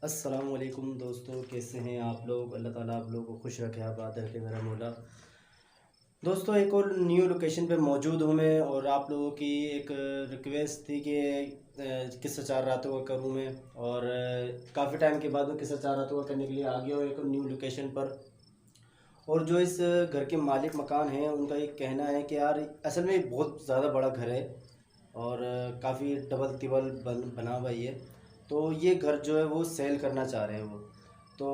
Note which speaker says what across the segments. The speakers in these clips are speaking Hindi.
Speaker 1: अस्सलामुअलैकुम दोस्तों, कैसे हैं आप लोग। अल्लाह ताला आप लोगों को खुश रखे, आबाद रखे मेरा मौला। दोस्तों, एक और न्यू लोकेशन पे मौजूद हूँ मैं, और आप लोगों की एक रिक्वेस्ट थी कि किस्सा चार रातों का करूँ मैं, और काफ़ी टाइम के बाद मैं किस्सा चार रातों का करने के लिए आ गया हूँ एक न्यू लोकेशन पर। और जो इस घर के मालिक मकान हैं, उनका एक कहना है कि यार असल में बहुत ज़्यादा बड़ा घर है, और काफ़ी डबल तिबल बना हुआ ही है। तो ये घर जो है वो सेल करना चाह रहे हैं वो। तो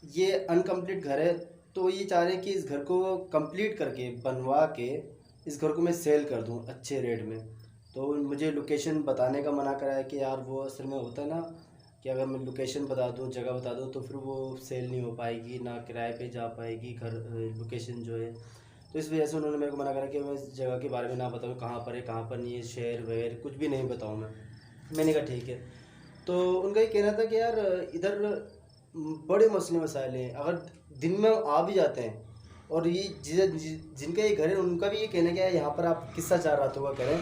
Speaker 1: ये अनकम्प्लीट घर है, तो ये चाह रहे हैं कि इस घर को कंप्लीट करके बनवा के इस घर को मैं सेल कर दूं अच्छे रेट में। तो मुझे लोकेशन बताने का मना करा है कि यार वो असल में होता है ना कि अगर मैं लोकेशन बता दूं, जगह बता दूं, तो फिर वो सेल नहीं हो पाएगी, ना किराए पे जा पाएगी घर, लोकेशन जो है। तो इस वजह से उन्होंने मेरे को मना करा कि मैं इस जगह के बारे में ना बताऊँ, कहाँ पर है कहाँ पर नहीं है, शहर वगैरह कुछ भी नहीं बताऊँ मैं। मैंने कहा ठीक है। तो उनका ये कहना था कि यार इधर बड़े मसले मसाइल हैं, अगर दिन में आ भी जाते हैं, और ये जिनका ये घर है उनका भी ये कहना क्या है, यहाँ पर आप किस्सा चार रातों का करें,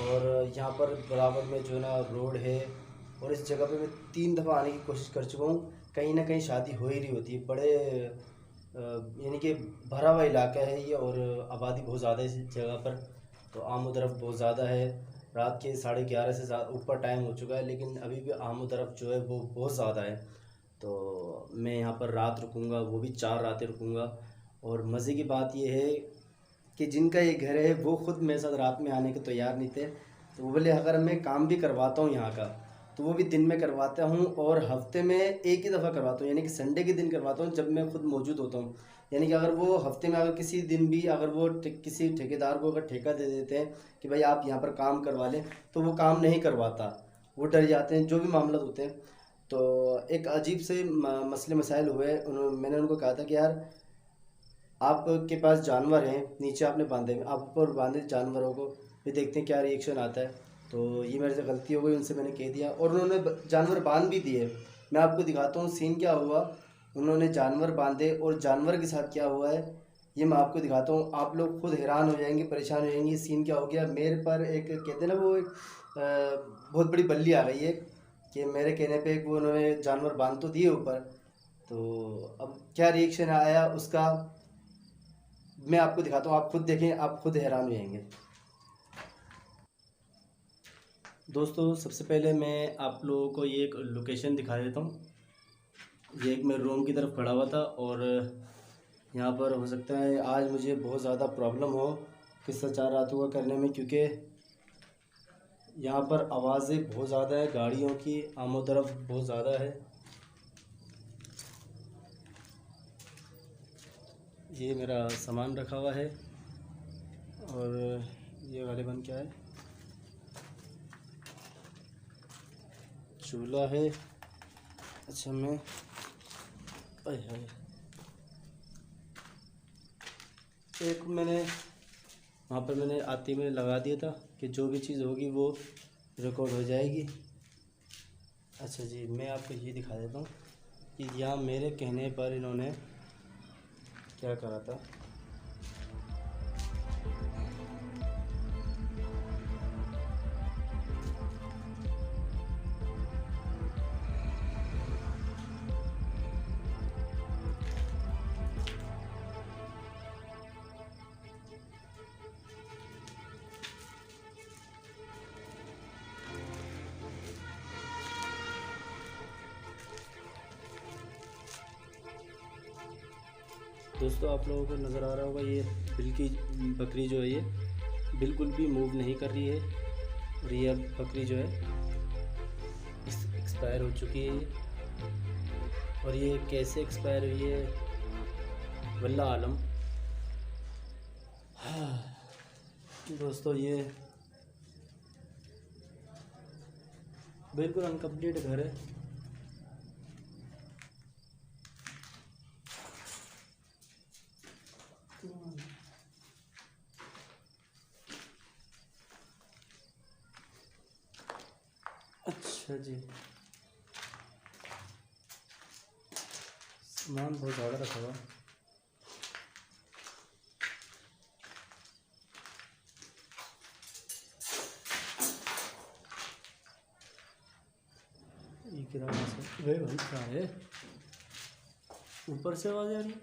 Speaker 1: और यहाँ पर बराबर में जो है ना रोड है, और इस जगह पे मैं 3 दफ़ा आने की कोशिश कर चुका हूँ। कहीं ना कहीं शादी हो ही रही होती है, बड़े यानी कि भरा हुआ इलाका है ये, और आबादी बहुत ज़्यादा है इस जगह पर। तो आमोदरफ़्त बहुत ज़्यादा है। रात के 11:30 से ऊपर टाइम हो चुका है, लेकिन अभी भी आमोदरफ़्त जो है वो बहुत ज़्यादा है। तो मैं यहाँ पर रात रुकूँगा, वो भी 4 रातें रुकूँगा। और मज़े की बात ये है कि जिनका ये घर है वो ख़ुद मेरे साथ रात में आने को तैयार नहीं थे। तो वो बोले अगर मैं काम भी करवाता हूँ यहाँ का, तो वो भी दिन में करवाता हूँ, और हफ्ते में एक ही दफ़ा करवाता हूँ, यानी कि संडे के दिन करवाता हूँ जब मैं खुद मौजूद होता हूँ। यानी कि अगर वो हफ्ते में अगर किसी दिन भी अगर वो किसी ठेकेदार को अगर ठेका दे देते हैं कि भाई आप यहाँ पर काम करवा लें, तो वो काम नहीं करवाता। वो डर जाते हैं, जो भी मामला होते हैं। तो एक अजीब से मसले मसाइल हुए। मैंने उनको कहा था कि यार आपके पास जानवर हैं, नीचे आपने बांधे, आप ऊपर बांधे जानवरों को, फिर देखते हैं क्या रिएक्शन आता है। तो ये मेरे से गलती हो गई, उनसे मैंने कह दिया, और उन्होंने जानवर बांध भी दिए। मैं आपको दिखाता हूँ सीन क्या हुआ। उन्होंने जानवर बांधे, और जानवर के साथ क्या हुआ है ये मैं आपको दिखाता हूँ। आप लोग खुद हैरान हो जाएंगे, परेशान हो जाएंगे, सीन क्या हो गया मेरे पर। एक कहते हैं ना वो एक बहुत बड़ी बल्ली आ गई है कि मेरे कहने पे वो उन्होंने जानवर बांध तो दिए ऊपर। तो अब क्या रिएक्शन आया उसका मैं आपको दिखाता हूँ, आप खुद देखें, आप खुद हैरान हो जाएंगे। दोस्तों, सबसे पहले मैं आप लोगों को ये एक लोकेशन दिखा देता हूँ। ये एक मैं रूम की तरफ खड़ा हुआ था, और यहाँ पर हो सकता है आज मुझे बहुत ज़्यादा प्रॉब्लम हो किस्सा चार रातों का करने में, क्योंकि यहाँ पर आवाज़ें बहुत ज़्यादा है, गाड़ियों की आमोदरफ़्त बहुत ज़्यादा है। ये मेरा सामान रखा हुआ है, और ये गालिबन क्या है, चूल्हा है। अच्छा, मैं अरे हाय, एक मैंने वहाँ पर मैंने आते ही मैंने लगा दिया था कि जो भी चीज़ होगी वो रिकॉर्ड हो जाएगी। अच्छा जी, मैं आपको ये दिखा देता हूँ कि यहाँ मेरे कहने पर इन्होंने क्या करा था। दोस्तों, आप लोगों को नज़र आ रहा होगा ये बिल की बकरी जो है ये बिल्कुल भी मूव नहीं कर रही है, और ये अब बकरी जो है एक्सपायर हो चुकी है ये। और ये कैसे एक्सपायर हुई है वल्लाह आलम। दोस्तों, ये बिल्कुल अनकम्प्लीट घर है। अच्छा जी, सामान बहुत ज़्यादा रखा हुआ। किराना से वे भाई क्या है, ऊपर से आवाज आ रही है।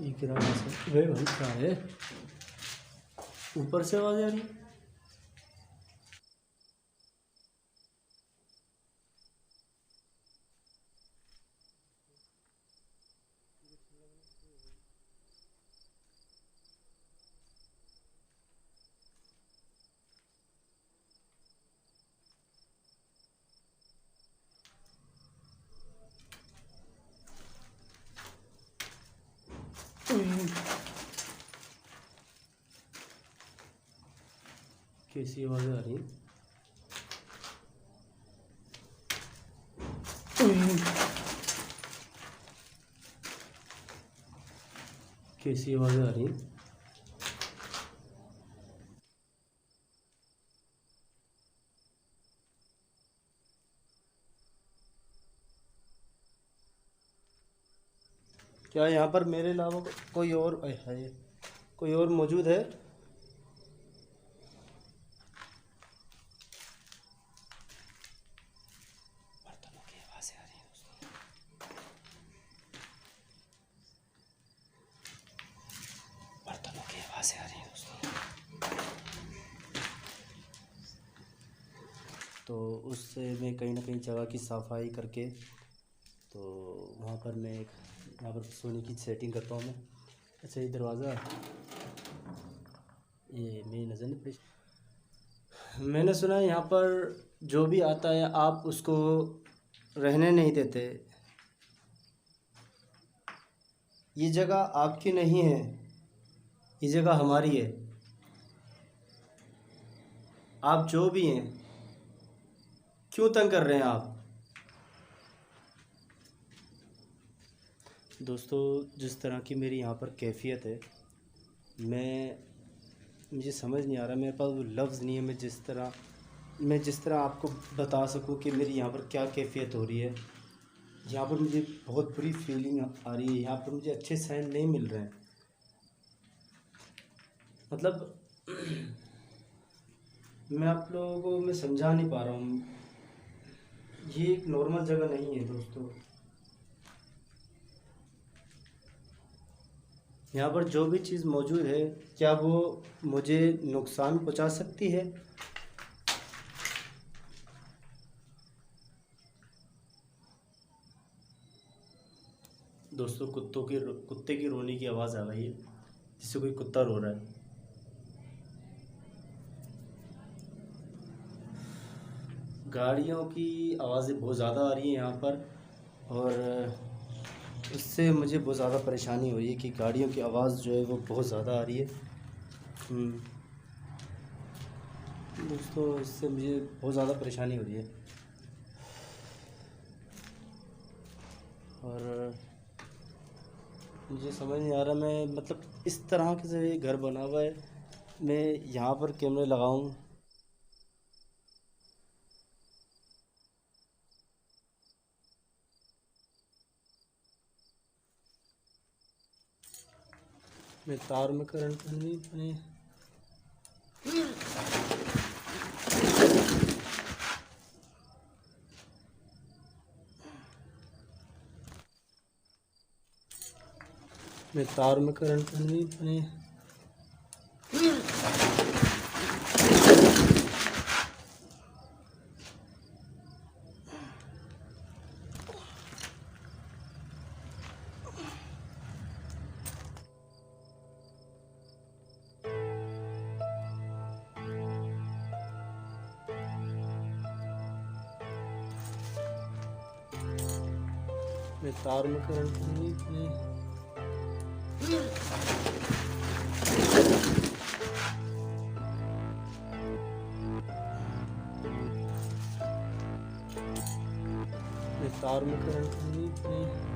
Speaker 1: ये किराना से वे भाई क्या है, ऊपर से आवाज आ रही है। कैसी आवाज आ रही है। कैसी आवाज आ रही है। क्या यहाँ पर मेरे अलावा कोई और है, कोई और मौजूद है। बर्तनों की आवाज़ें आ रही हैं दोस्तों, बर्तनों की आवाज़ें आ रही हैं दोस्तों। तो उससे मैं कहीं ना कहीं जगह की सफाई करके, तो वहाँ पर मैं एक यहाँ पर सोने की सेटिंग करता हूँ मैं। अच्छा, ये दरवाज़ा ये मेरी नज़र नहीं पड़ी। मैंने सुना है यहाँ पर जो भी आता है आप उसको रहने नहीं देते। ये जगह आपकी नहीं है, ये जगह हमारी है। आप जो भी हैं, क्यों तंग कर रहे हैं आप। दोस्तों, जिस तरह की मेरी यहाँ पर कैफियत है, मुझे समझ नहीं आ रहा, मेरे पास वो लफ्ज़ नहीं है मैं जिस तरह आपको बता सकूं कि मेरी यहाँ पर क्या कैफियत हो रही है। यहाँ पर मुझे बहुत बुरी फीलिंग आ रही है, यहाँ पर मुझे अच्छे साइन नहीं मिल रहे हैं। मतलब मैं आप लोगों को मैं समझा नहीं पा रहा हूँ, ये एक नॉर्मल जगह नहीं है दोस्तों। यहाँ पर जो भी चीज़ मौजूद है, क्या वो मुझे नुकसान पहुँचा सकती है। दोस्तों, कुत्ते की रोने की आवाज़ आ रही है, जिससे कोई कुत्ता रो रहा है। गाड़ियों की आवाज़ें बहुत ज़्यादा आ रही हैं यहाँ पर, और उससे मुझे बहुत ज़्यादा परेशानी हो रही है कि गाड़ियों की आवाज़ जो है वो बहुत ज़्यादा आ रही है। दोस्तों, इससे मुझे बहुत ज़्यादा परेशानी हो रही है। और मुझे समझ नहीं आ रहा, मैं मतलब इस तरह से घर बना हुआ है, मैं यहाँ पर कैमरे लगाऊं। मैं तार में करंट नहीं बने। मैं तार में करंट नहीं बने। मैं तार में करंट नहीं बने। मैं तार में करंट नहीं बने।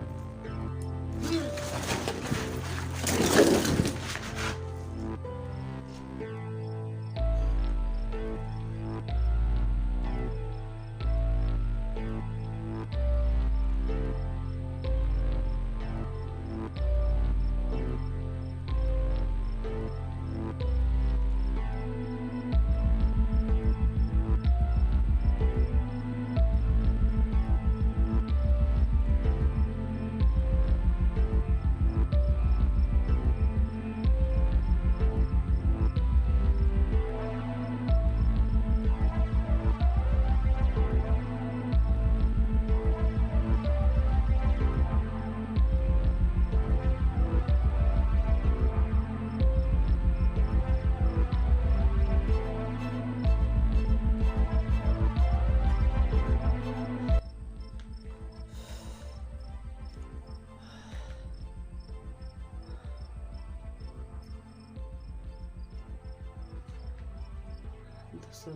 Speaker 1: दोस्तों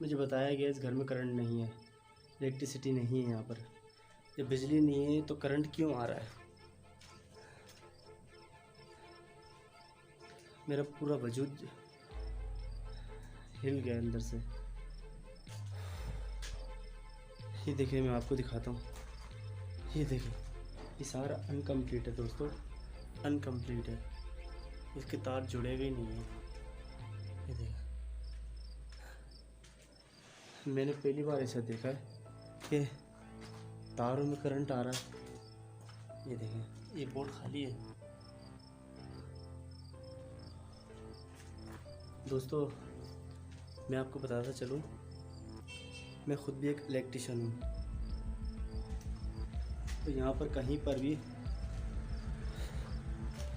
Speaker 1: मुझे बताया गया इस घर में करंट नहीं है, इलेक्ट्रिसिटी नहीं है यहाँ पर। जब बिजली नहीं है तो करंट क्यों आ रहा है? मेरा पूरा वजूद हिल गया अंदर से। ये देखिए, मैं आपको दिखाता हूँ। ये देखिए, ये सारा अनकम्प्लीट है दोस्तों, अनकम्प्लीट है। इसके तार जुड़े हुए नहीं हैं। ये देखिए, मैंने पहली बार ऐसा देखा है कि तारों में करंट आ रहा है। ये देखिए, ये बोर्ड खाली है दोस्तों। मैं आपको बताता चलूँ, मैं ख़ुद भी एक इलेक्ट्रिशियन हूँ। तो यहाँ पर कहीं पर भी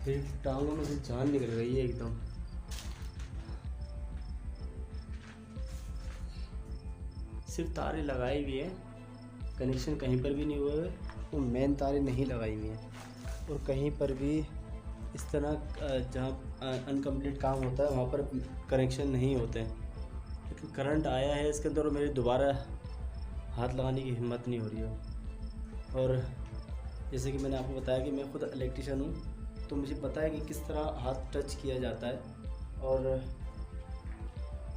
Speaker 1: मेरी टांगों में से जान निकल रही है एकदम। सिर्फ तारें लगाई हुई है, कनेक्शन कहीं पर भी नहीं हुआ है। वो मेन तारें नहीं लगाई हुई हैं, और कहीं पर भी इस तरह जहाँ अनकम्प्लीट काम होता है वहाँ पर कनेक्शन नहीं होते हैं। लेकिन करंट आया है इसके अंदर और मेरी दोबारा हाथ लगाने की हिम्मत नहीं हो रही है। और जैसे कि मैंने आपको बताया कि मैं खुद इलेक्ट्रिशियन हूँ, तो मुझे पता है कि किस तरह हाथ टच किया जाता है। और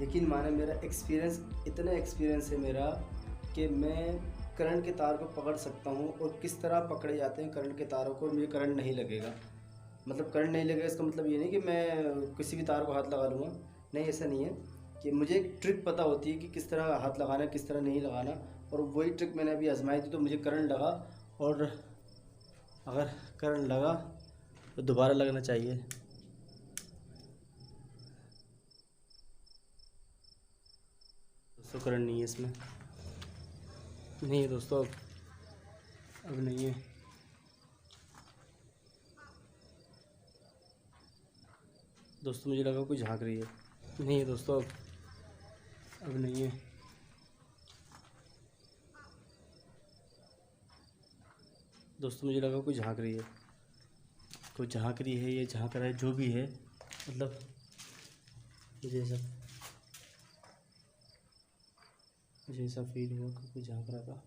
Speaker 1: यकीन माने, मेरा एक्सपीरियंस, इतना एक्सपीरियंस है मेरा कि मैं करंट के तार को पकड़ सकता हूँ, और किस तरह पकड़े जाते हैं करंट के तारों को। मुझे करंट नहीं लगेगा, मतलब करंट नहीं लगेगा इसका मतलब ये नहीं कि मैं किसी भी तार को हाथ लगा लूँगा। नहीं, ऐसा नहीं है। कि मुझे एक ट्रिक पता होती है कि किस तरह हाथ लगाना है, किस तरह नहीं लगाना, और वही ट्रिक मैंने अभी आजमाई थी, तो मुझे करंट लगा। और अगर करंट लगा तो दोबारा लगना चाहिए। दोस्तों करंट नहीं है इसमें, नहीं है दोस्तों, अब नहीं है। दोस्तों मुझे लगा कोई झाँक रही है, नहीं है दोस्तों, अब नहीं है। दोस्तों मुझे लगा कोई झाँक रही है, कोई झाँक रही है, ये झाँक रहा है, जो भी है, मतलब मुझे ऐसा फील हुआ कि कोई झाँक रहा था।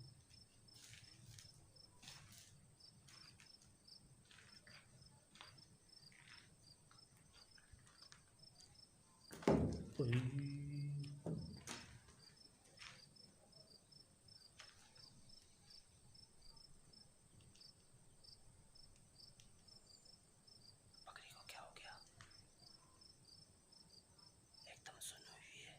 Speaker 1: बकरी को क्या हो गया? एकदम सुन हुई है।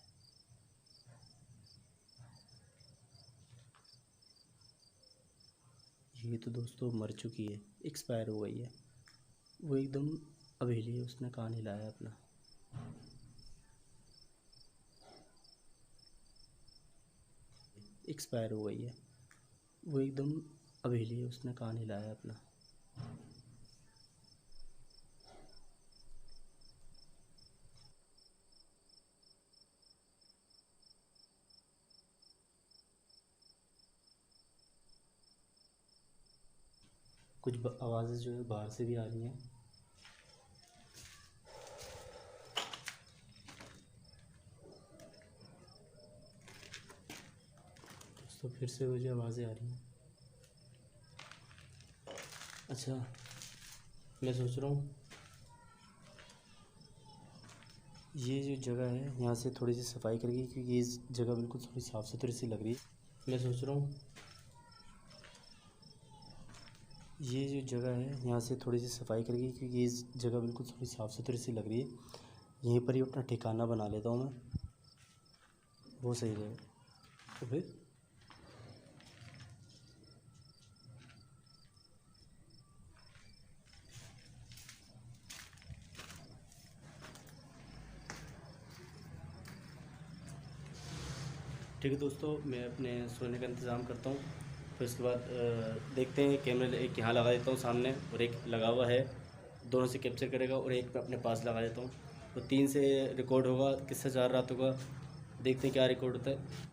Speaker 1: ये तो दोस्तों मर चुकी है, एक्सपायर हो गई है। वो एकदम अवेली है, उसने कान हिलाया अपना। एक्सपायर हो गई है, वो एकदम अवेली है, उसने कान हिलाया अपना। कुछ आवाज़ें जो है बाहर से भी आ रही हैं। तो फिर से मुझे आवाज़ें आ रही हैं। अच्छा, मैं सोच रहा हूँ ये जो जगह है यहाँ से थोड़ी सी सफाई करेगी, क्योंकि ये जगह बिल्कुल थोड़ी साफ़ सुथरी सी लग रही है। मैं सोच रहा हूँ ये जो जगह है यहाँ से थोड़ी सी सफाई करेगी, क्योंकि ये जगह बिल्कुल थोड़ी साफ़ सुथरी सी लग रही है। यहीं पर ही अपना ठिकाना बना लेता हूँ मैं, वो सही रहेगा। तो फिर ठीक है दोस्तों, मैं अपने सोने का इंतज़ाम करता हूँ। फिर उसके बाद देखते हैं। कैमरे एक यहाँ लगा देता हूँ सामने, और एक लगा हुआ है, दोनों से कैप्चर करेगा, और एक मैं अपने पास लगा देता हूँ। तो 3 से रिकॉर्ड होगा, किससे 4 रात होगा। देखते हैं क्या रिकॉर्ड होता है।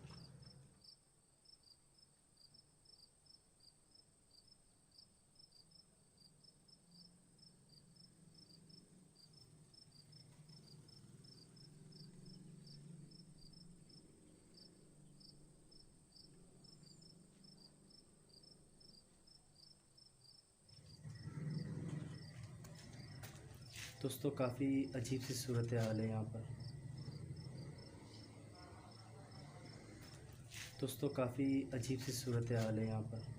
Speaker 1: दोस्तों काफ़ी अजीब सी सूरत हाल है यहाँ पर। दोस्तों काफ़ी अजीब सी सूरत हाल है यहाँ पर।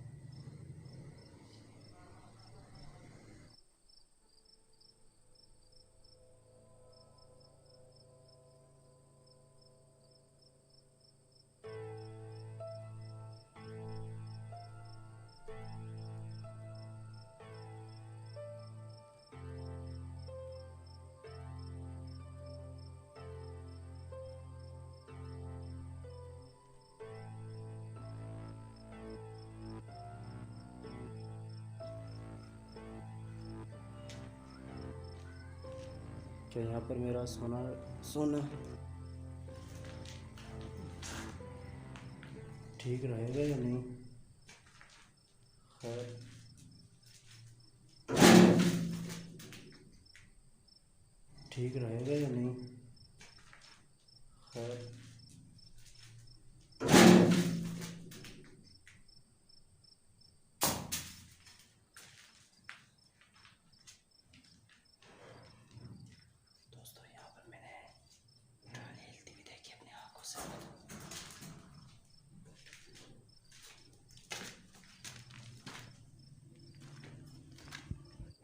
Speaker 1: क्या यहाँ पर मेरा सोना सोना ठीक रहेगा या नहीं? खैर, ठीक रहेगा या नहीं? खैर, दोस्तों यहाँ पर मैंने डाली हिलती हुई देखी अपनी आंखों से।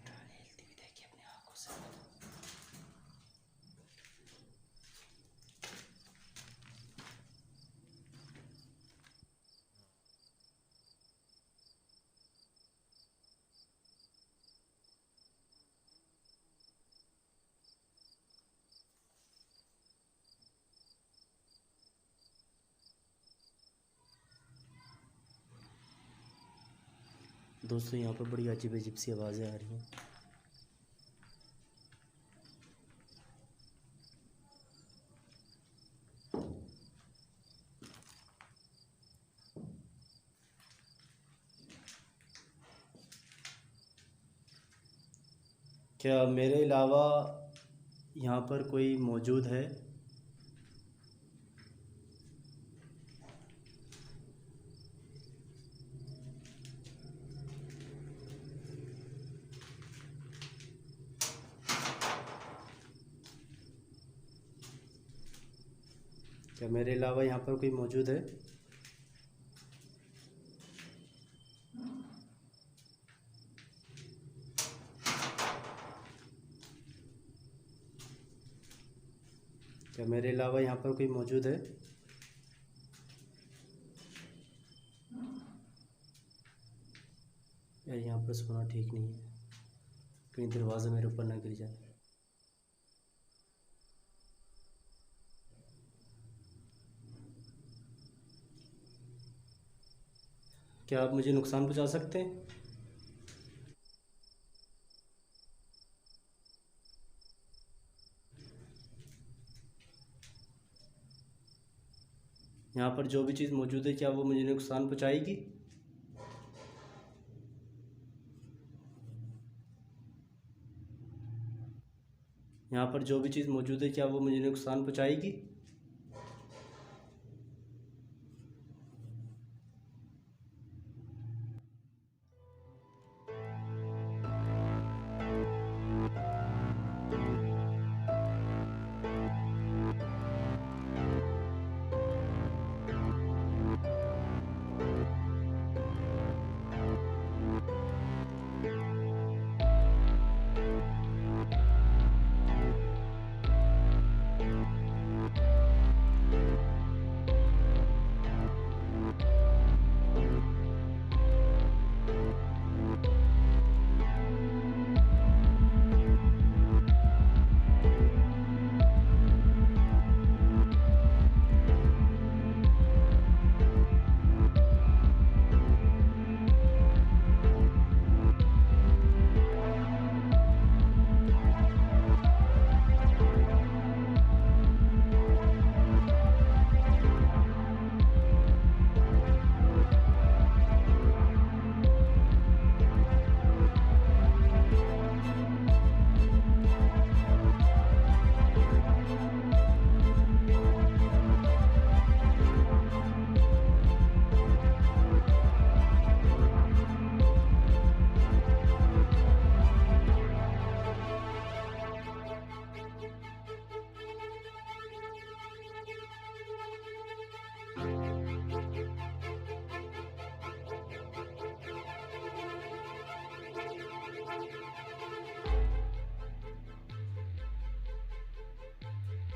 Speaker 1: डाली हिलती हुई देखी अपनी आंखों से। दोस्तों यहाँ पर बड़ी अजीब अजीब सी आवाज़ें आ रही हैं। क्या मेरे अलावा यहाँ पर कोई मौजूद है? क्या मेरे अलावा यहाँ पर कोई मौजूद है? क्या मेरे अलावा यहाँ पर कोई मौजूद है? यार यहाँ पर सोना ठीक नहीं है, कहीं दरवाज़ा मेरे ऊपर ना गिर जाए। क्या आप मुझे नुकसान पहुँचा सकते हैं? यहाँ पर जो भी चीज़ मौजूद है क्या वो मुझे नुकसान पहुँचाएगी? यहाँ पर जो भी चीज़ मौजूद है क्या वो मुझे नुकसान पहुँचाएगी?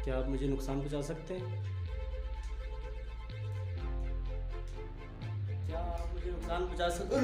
Speaker 1: क्या आप मुझे नुकसान पहुंचा सकते हैं? क्या आप मुझे नुकसान पहुंचा सकते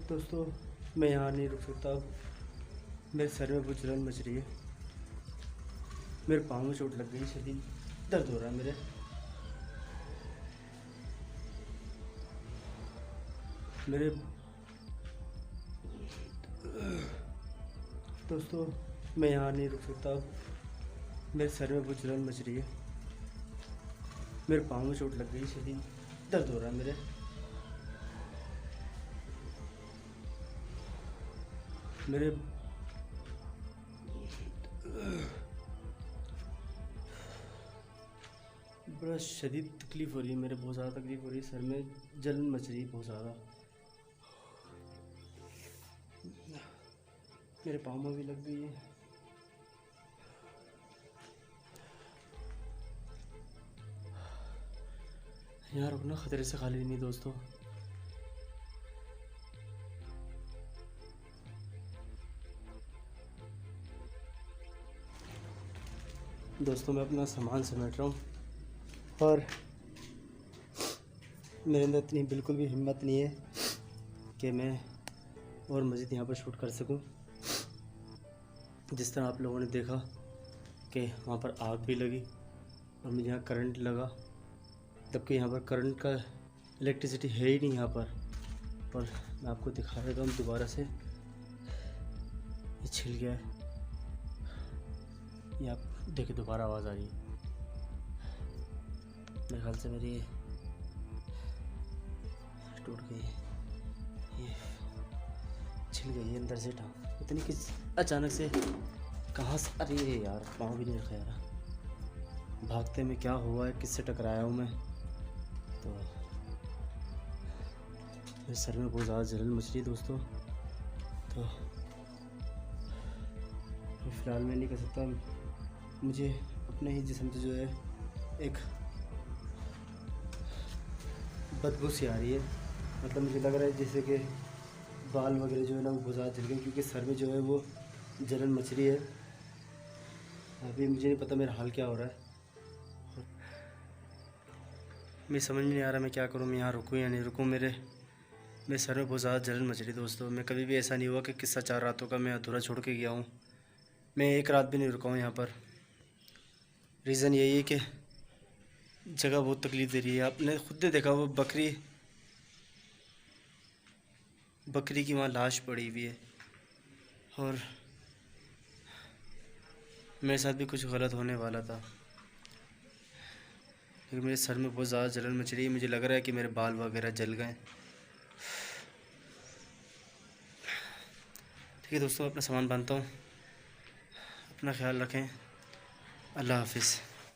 Speaker 1: दोस्तों मैं यहाँ नहीं रुक सकता अब। मेरे सर में बहुत जलन मच रही है। मेरे पाँव में चोट लग गई, शदीद दर्द हो रहा है मेरे। मेरे दोस्तों मैं यहाँ नहीं रुक सकता अब। मेरे सर में बहुत जलन मच रही है। मेरे पाँव में चोट लग गई, शदीद दर्द हो रहा है मेरे। मेरे बड़ा शदीद तकलीफ़ हो रही है मेरे, बहुत ज़्यादा तकलीफ़ हो रही है। सर में जलन मच रही है बहुत ज़्यादा। मेरे पाँव में भी लग गई है। यहाँ रुकना ख़तरे से खाली नहीं दोस्तों। दोस्तों मैं अपना सामान समेट रहा हूँ और मेरे अंदर इतनी बिल्कुल भी हिम्मत नहीं है कि मैं और मज़ीद यहाँ पर शूट कर सकूँ। जिस तरह आप लोगों ने देखा कि वहाँ पर आग भी लगी और मुझे यहाँ करंट लगा, जबकि यहाँ पर करंट का इलेक्ट्रिसिटी है ही नहीं यहाँ पर मैं आपको दिखा देता हूँ दोबारा से। ये छिल गया है, ये आप देखिए दोबारा आवाज़ आ रही है। मेरे ख्याल से मेरी टूट गई है, ये छिल गई है अंदर से टाँग। इतनी किस अचानक से कहाँ से, अरे यार पाँव भी नहीं रखा यार। भागते में क्या हुआ है, किससे टकराया हूँ मैं, तो मेरे सर में बहुत ज़्यादा जलन मच रही है दोस्तों। तो फ़िलहाल मैं नहीं कर सकता, मुझे अपने ही जिस्म से जो है एक बदबू सी आ रही है। मतलब मुझे लग रहा है जैसे कि बाल वगैरह जो है ना वो बहुत ज़्यादा जल गए, क्योंकि सर में जो है वो जलन मच रही है। अभी मुझे नहीं पता मेरा हाल क्या हो रहा है, मैं समझ में नहीं आ रहा मैं क्या करूँ। मैं यहाँ रुकूँ या नहीं रुकूँ। मेरे सर में बहुत ज़्यादा जलन मच रही है दोस्तों। मैं कभी भी ऐसा नहीं हुआ कि किस्सा 4 रातों का मैं अधूरा छोड़ के गया हूँ। मैं एक रात भी नहीं रुका हूँ यहाँ पर। रीज़न यही है कि जगह बहुत तकलीफ़ दे रही है। आपने खुद ने देखा वो बकरी की वहाँ लाश पड़ी हुई है और मेरे साथ भी कुछ गलत होने वाला था, लेकिन मेरे सर में बहुत ज़्यादा जलन मच रही है। मुझे लग रहा है कि मेरे बाल वगैरह जल गए। ठीक है दोस्तों, अपना सामान बांधता हूँ। अपना ख्याल रखें। अल्लाह हाफिज़।